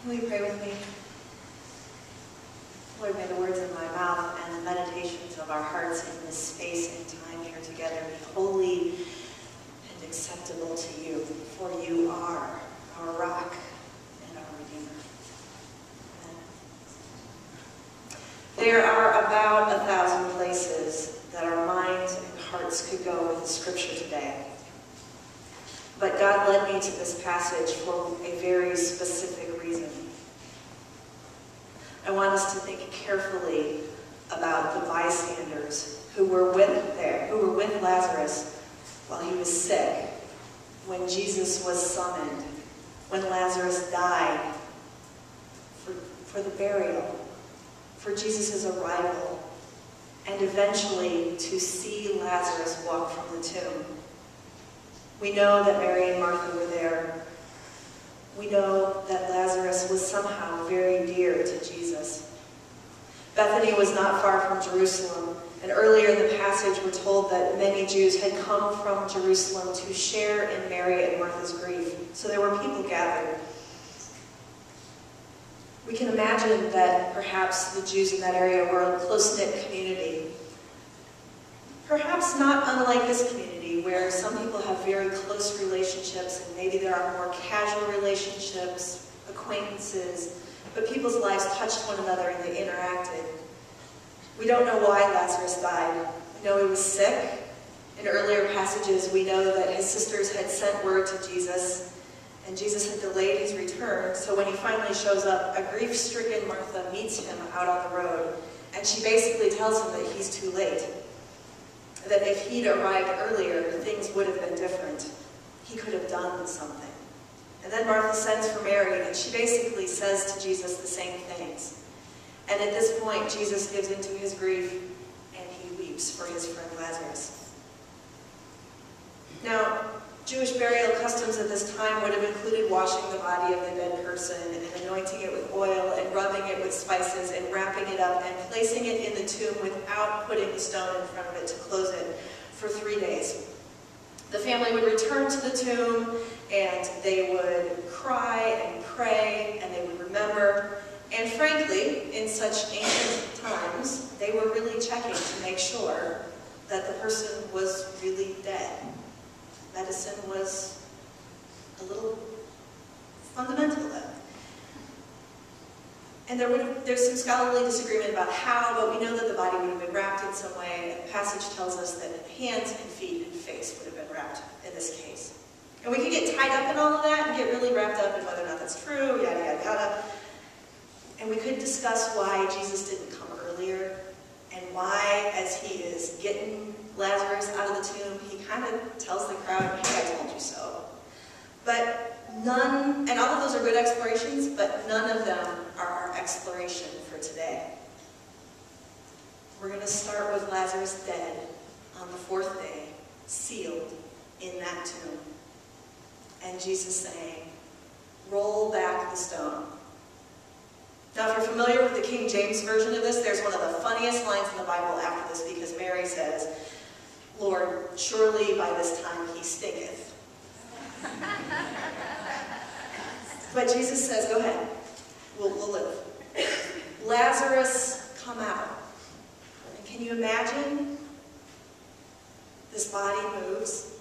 Will you pray with me? Lord, may the words of my mouth and the meditations of our hearts in this space and time here together be holy and acceptable to you, for you are our rock and our Redeemer. Amen. There are about 1,000 places that our minds and hearts could go with the scripture today. But God led me to this passage for a very specific reason. I want us to think carefully about the bystanders who were with Lazarus while he was sick, when Jesus was summoned, when Lazarus died, for the burial, for Jesus' arrival, and eventually to see Lazarus walk from the tomb. We know that Mary and Martha were there. We know that Lazarus was somehow very dear to Jesus. Bethany was not far from Jerusalem, and earlier in the passage we're told that many Jews had come from Jerusalem to share in Mary and Martha's grief. So there were people gathered. We can imagine that perhaps the Jews in that area were a close-knit community. Perhaps not unlike this community, where some people have very close relationships, and maybe there are more casual relationships, acquaintances, but people's lives touched one another and they interacted. We don't know why Lazarus died. We know he was sick. In earlier passages, we know that his sisters had sent word to Jesus, and Jesus had delayed his return, so when he finally shows up, a grief-stricken Martha meets him out on the road, and she basically tells him that he's too late. That if he'd arrived earlier, things would have been different. He could have done something. And then Martha sends for Mary, and she basically says to Jesus the same things. And at this point, Jesus gives into his grief, and he weeps for his friend Lazarus. Now, Jewish burial customs at this time would have included washing the body of the dead person and anointing it with oil and rubbing it with spices and wrapping it up and placing it in the tomb without putting the stone in front of it to close it for 3 days. The family would return to the tomb and they would cry and pray and they would remember. And frankly, in such ancient times, they were really checking to make sure that the person was really dead. Medicine was a little fundamental then. And there's some scholarly disagreement about how, but we know that the body would have been wrapped in some way. And the passage tells us that hands and feet and face would have been wrapped in this case. And we could get tied up in all of that and get really wrapped up in whether or not that's true, yada, yada, yada. And we could discuss why Jesus didn't come earlier and why, as he is getting Lazarus out of the tomb, he kind of tells the crowd, hey, I told you so. But none, and all of those are good explorations, but none of them are our exploration for today. We're going to start with Lazarus dead on the 4th day, sealed in that tomb. And Jesus saying, roll back the stone. Now, if you're familiar with the King James version of this, there's one of the funniest lines in the Bible after this, because Mary says, Lord, surely by this time he stinketh. But Jesus says, go ahead, we'll live. Lazarus, come out. And can you imagine? This body moves.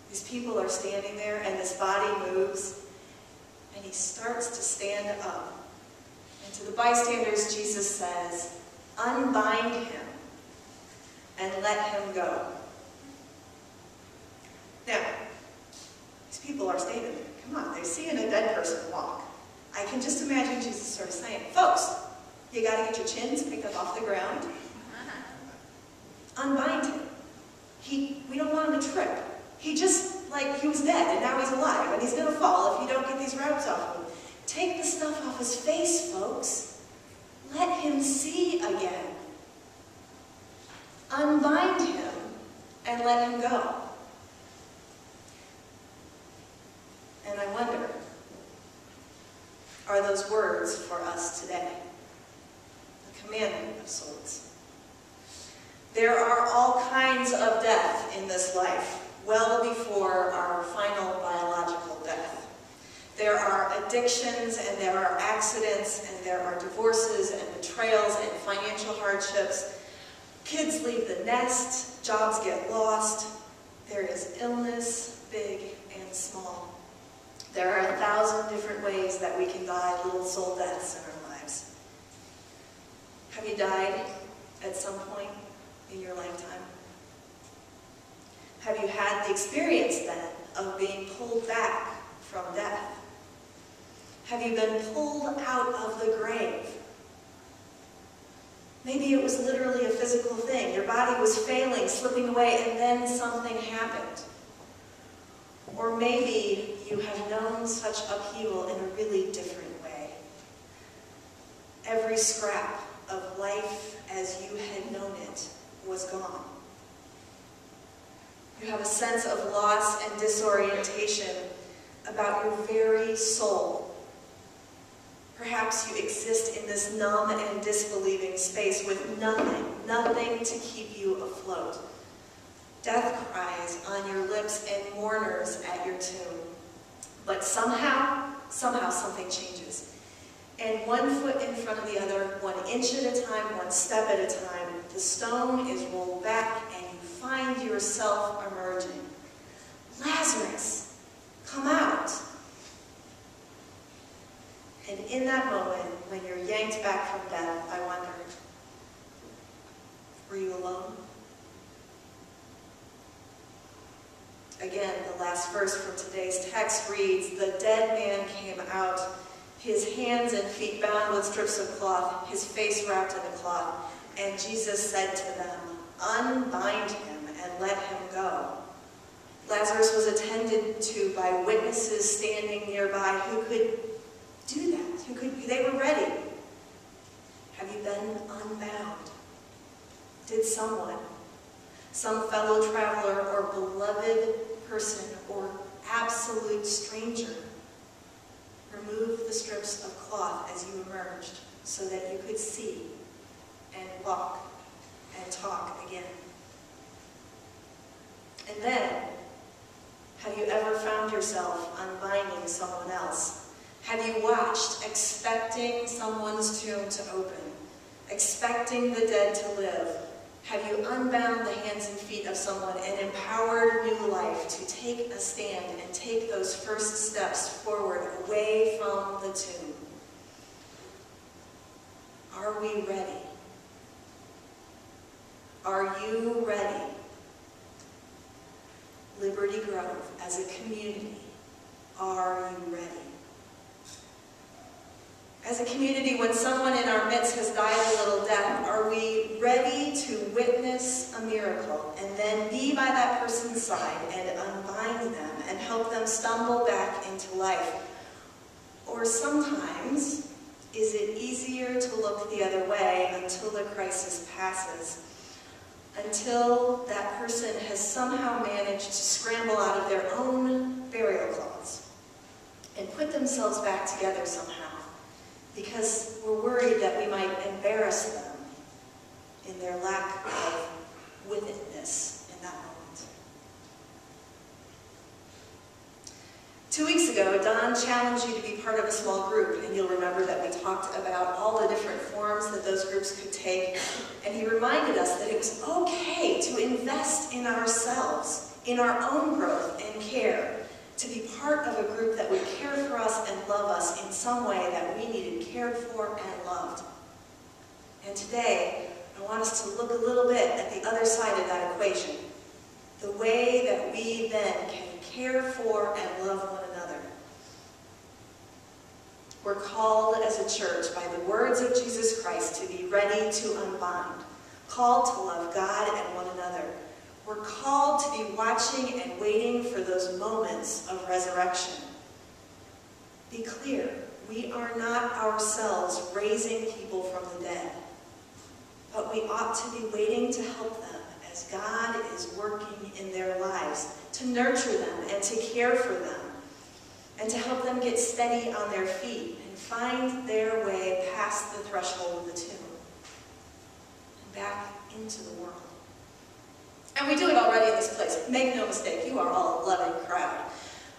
These people are standing there, and this body moves, and he starts to stand up. And to the bystanders, Jesus says, unbind him and let him go. Now, these people are standing there. Come on, they're seeing a dead person walk. I can just imagine Jesus sort of saying, folks, you got to get your chins picked up off the ground. Unbind him. We don't want him to trip. He was dead, and now he's alive, and he's going to fall if you don't get these wraps off him. Take the stuff off his face, folks. Let him see again. Unbind him and let him go. And I wonder, are those words for us today? A commandment of sorts. There are all kinds of death in this life, well before our final biological death. There are addictions, and there are accidents, and there are divorces, and betrayals, and financial hardships. Kids leave the nest, jobs get lost. There is illness, big and small. There are 1,000 different ways that we can die little soul deaths in our lives. Have you died at some point in your lifetime? Have you had the experience then of being pulled back from death? Have you been pulled out of the grave? Maybe it was literally a physical thing. Your body was failing, slipping away, and then something happened. Or maybe you have known such upheaval in a really different way. Every scrap of life as you had known it was gone. You have a sense of loss and disorientation about your very soul. Perhaps you exist in this numb and disbelieving space with nothing to keep you afloat. Death cries on your lips and mourners at your tomb. But somehow something changes. And one foot in front of the other, 1 inch at a time, 1 step at a time, the stone is rolled back and you find yourself emerging. Lazarus, come out. And in that moment, when you're yanked back from death, I wonder, were you alone? Again, the last verse from today's text reads, "The dead man came out, his hands and feet bound with strips of cloth, his face wrapped in a cloth. And Jesus said to them, 'Unbind him and let him go.'" Lazarus was attended to by witnesses standing nearby who could do that. They were ready. Have you been unbound? Did someone, some fellow traveler or beloved person or absolute stranger, remove the strips of cloth as you emerged so that you could see and walk and talk again? And then, have you ever found yourself unbinding someone else? Have you watched, expecting someone's tomb to open, expecting the dead to live? Have you unbound the hands and feet of someone and empowered new life to take a stand and take those first steps forward away from the tomb? Are we ready? Are you ready? Liberty Grove, as a community, are you ready? As a community, when someone in our midst has died a little death, are we ready to witness a miracle and then be by that person's side and unbind them and help them stumble back into life? Or sometimes, is it easier to look the other way until the crisis passes? Until that person has somehow managed to scramble out of their own burial clothes and put themselves back together somehow, because we're worried that we might embarrass them in their lack of withedness in that moment. 2 weeks ago, Don challenged you to be part of a small group, and you'll remember that we talked about all the different forms that those groups could take, and he reminded us that it was okay to invest in ourselves, in our own growth and care, to be part of a group that would care for us and love us in some way that we needed cared for and loved. And today, I want us to look a little bit at the other side of that equation, the way that we then can care for and love one another. We're called as a church by the words of Jesus Christ to be ready to unbind, called to love God and one another. We're called to be watching and waiting for those moments of resurrection. Be clear, we are not ourselves raising people from the dead, but we ought to be waiting to help them as God is working in their lives, to nurture them and to care for them, and to help them get steady on their feet and find their way past the threshold of the tomb and back into the world. And we do it already in this place. Make no mistake, you are all a loving crowd.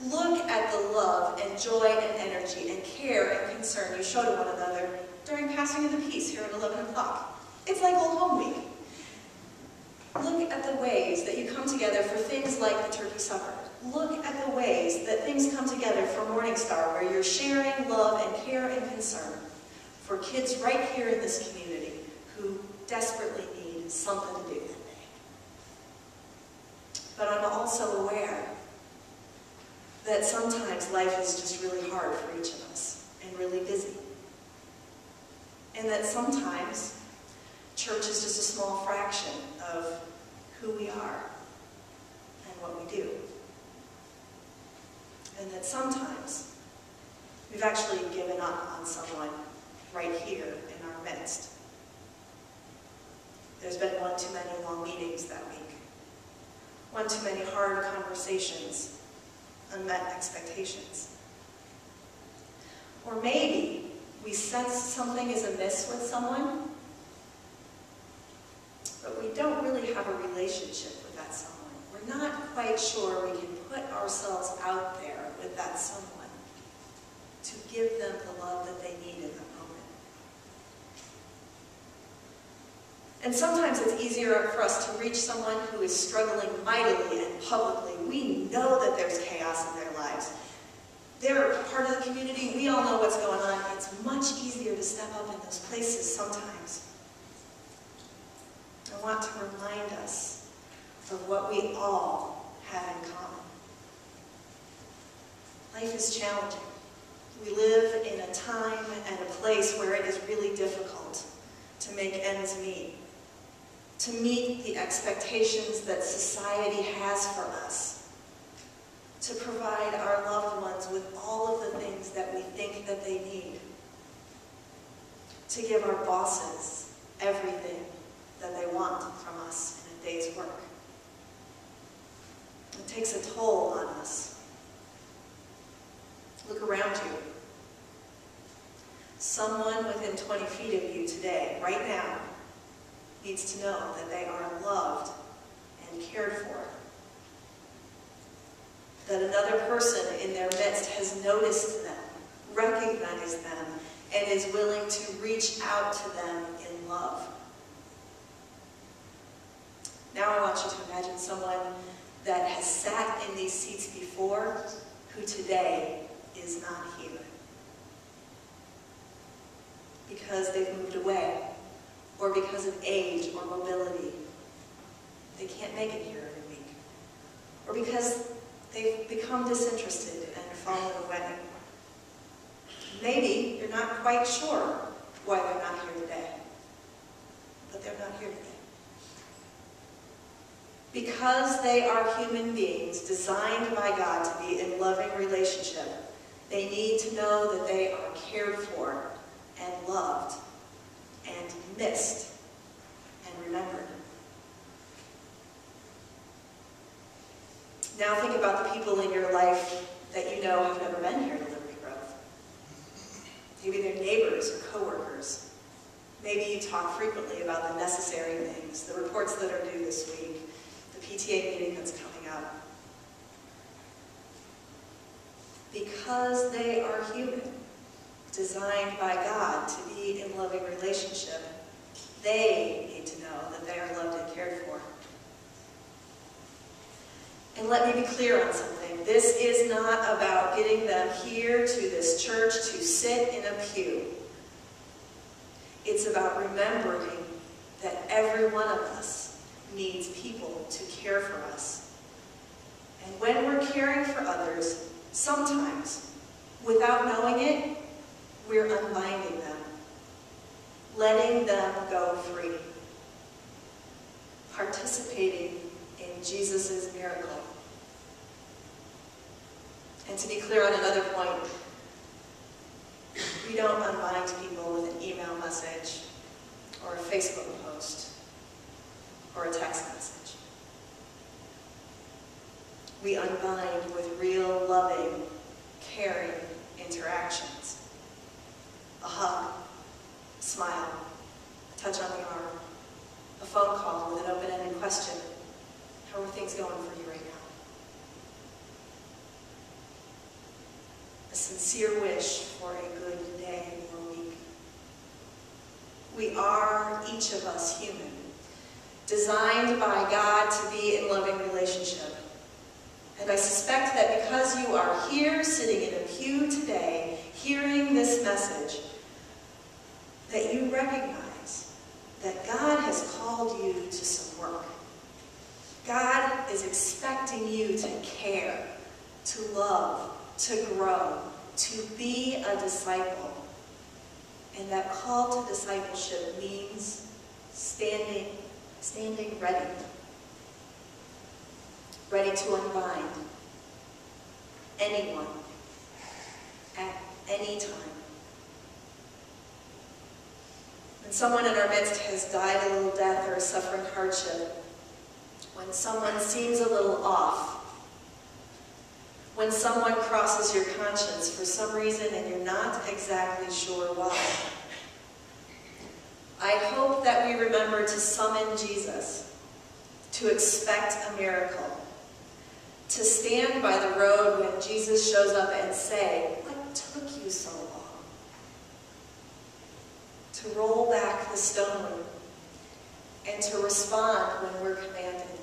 Look at the love and joy and energy and care and concern you show to one another during passing of the peace here at 11 o'clock. It's like Old Home Week. Look at the ways that you come together for things like the turkey supper. Look at the ways that things come together for Morning Star, where you're sharing love and care and concern for kids right here in this community who desperately need something to do that day. But I'm also aware that sometimes life is just really hard for each of us and really busy. And that sometimes church is just a small fraction of who we are and what we do. And that sometimes we've actually given up on someone right here in our midst. There's been one too many long meetings that week, one too many hard conversations, unmet expectations. Or maybe we sense something is amiss with someone, but we don't really have a relationship with that someone. We're not quite sure we can put ourselves out there with that someone to give them the love that they need in that moment. And sometimes it's easier for us to reach someone who is struggling mightily and publicly. We know that there's chaos in their lives. They're a part of the community. We all know what's going on. It's much easier to step up in those places sometimes. I want to remind us of what we all have in common. Life is challenging. We live in a time and a place where it is really difficult to make ends meet, to meet the expectations that society has for us, to provide our loved ones with all of the things that we think that they need, to give our bosses everything that they want from us in a day's work. It takes a toll on us. Look around you. Someone within 20 feet of you today, right now, needs to know that they are loved and cared for. That another person in their midst has noticed them, recognized them, and is willing to reach out to them in love. Now I want you to imagine someone that has sat in these seats before who today is not here. Because they've moved away, or because of age or mobility. They can't make it here every week. Or because they've become disinterested and fallen away. Maybe you're not quite sure why they're not here today. But they're not here today. Because they are human beings designed by God to be in loving relationship, they need to know that they are cared for and loved and missed and remembered. Now think about the people in your life that you know have never been here to Liberty Grove. Maybe they're neighbors or coworkers. Maybe you talk frequently about the necessary things, the reports that are due this week, the PTA meeting that's coming up. Because they are human, designed by God to be in loving relationship, they need to know that they are loved and cared for. And let me be clear on something. This is not about getting them here to this church to sit in a pew. It's about remembering that every one of us needs people to care for us. And when we're caring for others, sometimes, without knowing it, we're unbinding them, letting them go free, participating in Jesus' miracle. And to be clear on another point, we don't unbind people with an email message or a Facebook post or a text message. We unbind with real, loving, caring interactions. A hug, a smile, a touch on the arm, a phone call with an open-ended question. How are things going for you right now? wish for a good day or week. We are, each of us, human, designed by God to be in loving relationship. And I suspect that because you are here, sitting in a pew today, hearing this message, that you recognize that God has called you to some work. God is expecting you to care, to love, to grow, to be a disciple. And that call to discipleship means standing ready. Ready to unbind anyone at any time. When someone in our midst has died a little death or is suffering hardship, when someone seems a little off, when someone crosses your conscience for some reason and you're not exactly sure why, I hope that we remember to summon Jesus, to expect a miracle, to stand by the road when Jesus shows up and say, "What took you so long?" To roll back the stone and to respond when we're commanded.